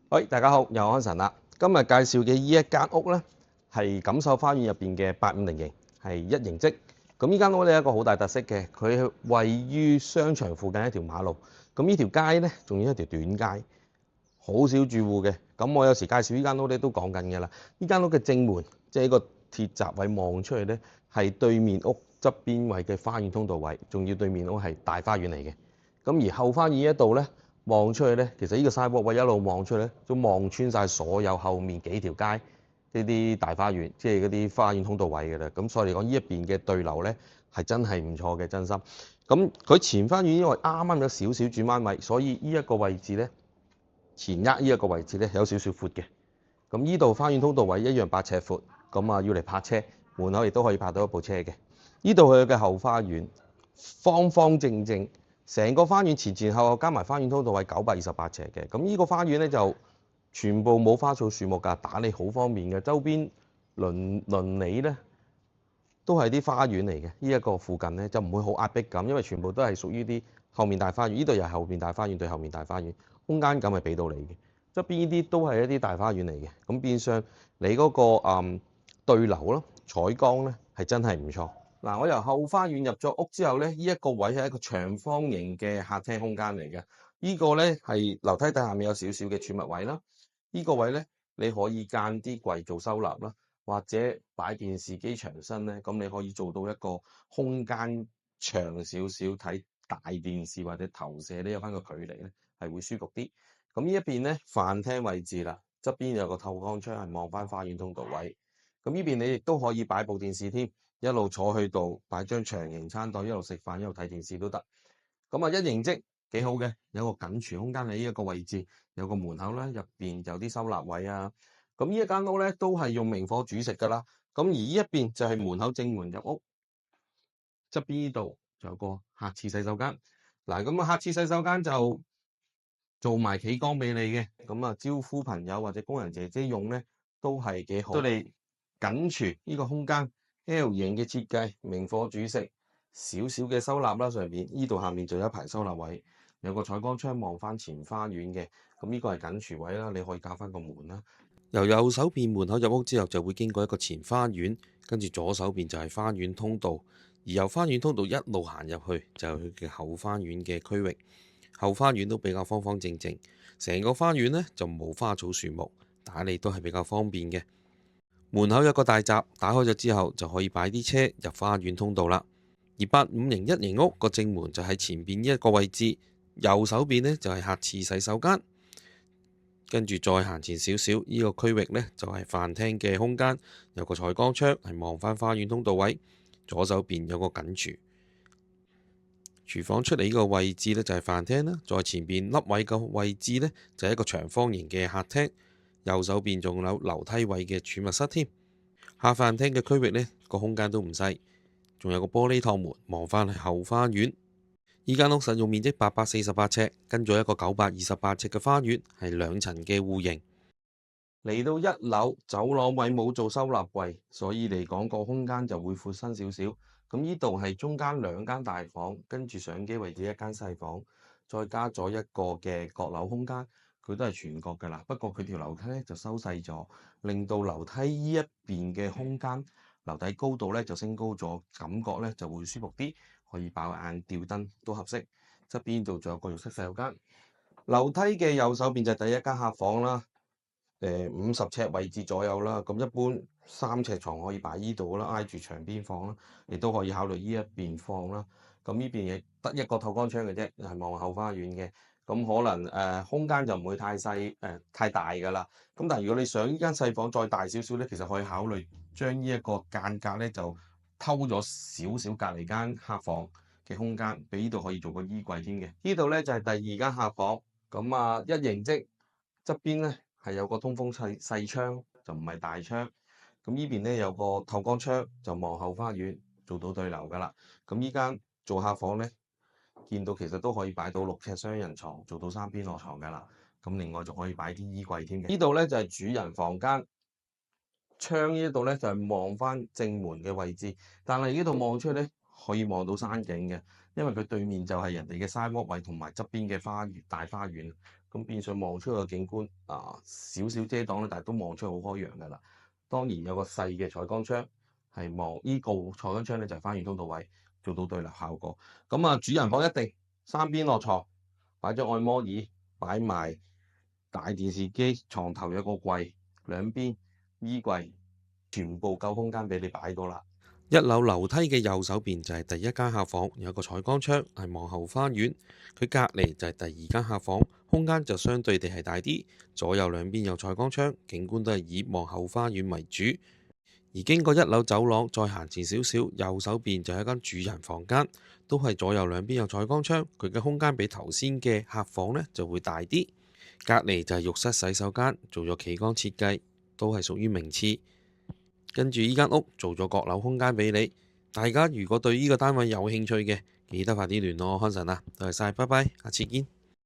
喂，大家好，又安神啦。今日介紹嘅呢一間屋咧，係錦繡花園入邊嘅850型，係一型積。咁呢間屋咧有一個好大特色嘅，佢係位於商場附近一條馬路。咁呢條街咧，仲要一條短街，好少住戶嘅。咁我有時介紹呢間屋咧都講緊嘅啦。呢間屋嘅正門，即係個鐵閘位望出去咧，係對面屋側邊位嘅花園通道位，仲要對面屋係大花園嚟嘅。咁而後花園呢一度咧，望出去咧，其實呢個 sidewalk 位一路望出去咧，都望穿晒所有後面幾條街呢啲大花園，即係嗰啲花園通道位嘅啦。咁所以嚟講，呢一邊嘅對流咧係真係唔錯嘅，真心。咁佢前花園因為啱啱有少少轉彎位，所以呢一個位置咧，前額呢一個位置咧有少少闊嘅。咁呢度花園通道位一樣8尺闊，咁啊要嚟泊車，門口亦都可以泊到一部車嘅。呢度佢嘅後花園方方正正。成個花園前前後後加埋花園通道係928尺嘅，咁呢個花園咧就全部冇花草樹木㗎，打理好方便嘅。周邊鄰里咧都係啲花園嚟嘅，呢一個附近咧就唔會好壓迫感，因為全部都係屬於啲後面大花園。呢度又係後面大花園對後面大花園，空間感係俾到你嘅。側邊呢啲都係一啲大花園嚟嘅，咁變相你嗰個對流咯、採光咧係真係唔錯。嗱，我由後花園入咗屋之後咧，呢一個位係一個長方形嘅客廳空間嚟嘅。呢個咧係樓梯底下面有少少嘅儲物位啦。呢個位咧你可以間啲櫃做收納啦，或者擺電視機牆身咧，咁你可以做到一個空間長少少睇大電視或者投射咧有翻個距離咧係會舒服啲。咁呢一邊咧飯廳位置啦，側邊有個透光窗係望翻花園通道位。咁呢邊你亦都可以擺部電視添。一路坐去度擺張長形餐台，一路食飯一路睇電視都得。咁啊，一型積幾好嘅，有個緊廚空間喺呢一個位置，有個門口啦，入邊有啲收納位啊。咁呢一間屋咧都係用明火煮食噶啦。咁而呢一邊就係門口正門入屋，側邊呢度就有個客廁洗手間。嗱，咁啊客廁洗手間就做埋企缸俾你嘅，咁啊招呼朋友或者工人姐姐用咧都係幾好。對你緊廚呢個空間。L 型嘅設計，明火煮食，少少嘅收納啦。上邊呢度下面就有一排收納位，有個採光窗望翻前花園嘅。咁呢個係緊廚位啦，你可以校翻個門啦。由右手邊門口入屋之後，就會經過一個前花園，跟住左手邊就係花園通道，而由花園通道一路行入去就係佢嘅後花園嘅區域。後花園都比較方方正正，成個花園呢就冇花草樹木，打理都係比較方便嘅。門口有個大閘，打開咗之後就可以擺啲車入花園通道啦。而850一型屋個正門就喺前邊呢一個位置，右手邊呢就係客廁洗手間，跟住再行前少少，呢個區域呢就係飯廳嘅空間，有個採光窗係望返花園通道位，左手邊有個緊廚，廚房出嚟呢個位置呢就係飯廳啦。再前邊凹位嘅位置呢就係一個長方形嘅客廳。右手邊仲有樓梯位嘅儲物室添。下飯廳嘅區域呢個空間都唔細，仲有個玻璃趟門望返去後花園。依間屋實用面積848尺，跟咗一個928尺嘅花園，係2層嘅戶型。嚟到1樓走廊位冇做收納櫃，所以嚟講個空間就會闊身少少。咁呢度係中間2間大房，跟住相機位置1間細房，再加咗一個嘅閣樓空間。佢都係全角㗎啦，不過佢條樓梯咧就收細咗，令到樓梯呢一邊嘅空間樓底高度咧就升高咗，感覺咧就會舒服啲，可以爆眼吊燈都合適。側邊度仲有個浴室洗手間。樓梯嘅右手邊就係第一間客房啦，50尺位置左右啦。咁一般3尺床可以擺依度啦，挨住牆邊放啦，亦都可以考慮依一邊放啦。咁呢邊亦得一個透光窗嘅啫，係望後花園嘅。咁可能空間就唔會太細太大㗎啦。咁但係如果你想呢間細房再大少少咧，其實可以考慮將呢一個間隔咧就偷咗少少隔離間客房嘅空間，俾呢度可以做個衣櫃添嘅。呢度咧就係第2間客房，咁啊一型積側邊咧係有個通風細窗，就唔係大窗。咁呢邊咧有個透光窗，就望後花園，做到對流㗎啦。咁依間做客房咧。見到其實都可以擺到6尺雙人床，做到3邊落床㗎啦。咁另外仲可以擺啲衣櫃添嘅。呢度咧就係主人房間，窗呢度咧就係望翻正門嘅位置，但係呢度望出去咧可以望到山景嘅，因為佢對面就係人哋嘅 sidewalk位同埋側邊嘅大花園。咁變相望出去嘅景觀少少遮擋咧，但係都望出去好開揚㗎啦。當然有個細嘅採光窗，係望呢個採光窗咧就係花園通道位，做到對流效果。咁主人房一定三邊落床，擺咗按摩椅，擺埋大電視機，床頭有個櫃，兩邊衣櫃，全部夠空間俾你擺到啦。一樓樓梯嘅右手邊就係第一間客房，有個採光窗係望後花園。佢隔離就係第二間客房，空間就相對地係大啲，左右兩邊有採光窗，景觀都係以望後花園為主。而經過一樓走廊再行前少少，右手邊就係一間主人房間，都係左右兩邊有採光窗，佢嘅空間比頭先嘅客房呢就會大啲。隔離就係浴室洗手間，做咗企缸設計，都係屬於名次。跟住依間屋做咗閣樓空間俾你，大家如果對呢個單位有興趣嘅，記得快啲聯絡我康臣啊！多謝晒，拜拜，下次見。